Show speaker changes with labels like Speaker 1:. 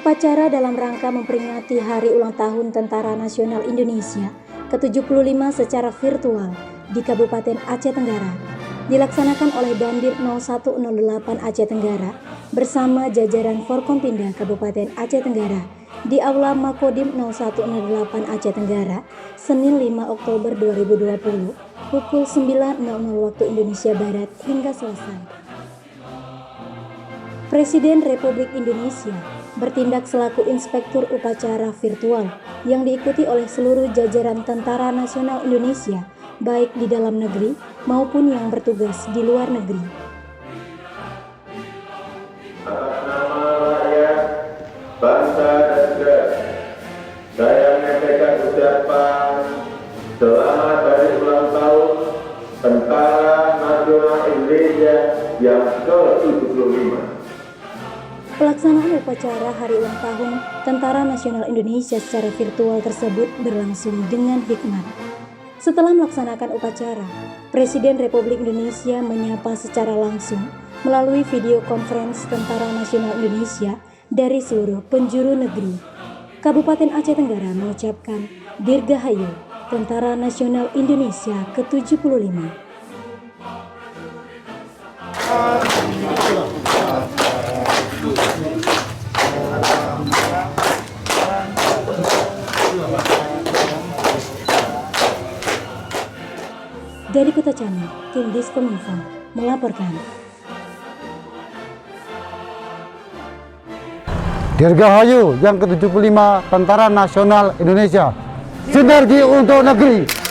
Speaker 1: Upacara dalam rangka memperingati Hari Ulang Tahun Tentara Nasional Indonesia ke-75 secara virtual di Kabupaten Aceh Tenggara dilaksanakan oleh Dandim 0108 Aceh Tenggara bersama jajaran Forkompinda Kabupaten Aceh Tenggara di Aula Makodim 0108 Aceh Tenggara, Senin 5 Oktober 2020, pukul 9.00 waktu Indonesia Barat hingga selesai. Presiden Republik Indonesia bertindak selaku inspektur upacara virtual yang diikuti oleh seluruh jajaran Tentara Nasional Indonesia, baik di dalam negeri maupun yang bertugas di luar negeri.
Speaker 2: Atas nama rakyat, bangsa dan negara, saya menyampaikan ucapan selamat hari ulang tahun Tentara Nasional Indonesia yang ke-75.
Speaker 1: Pelaksanaan upacara Hari Ulang Tahun Tentara Nasional Indonesia secara virtual tersebut berlangsung dengan hikmat. Setelah melaksanakan upacara, Presiden Republik Indonesia menyapa secara langsung melalui video conference Tentara Nasional Indonesia dari seluruh penjuru negeri. Kabupaten Aceh Tenggara mengucapkan Dirgahayu Tentara Nasional Indonesia ke-75. Dari Kota Cani, tim Diskominfo melaporkan.
Speaker 3: Dirgahayu yang ke-75 Tentara Nasional Indonesia. Sinergi untuk negeri.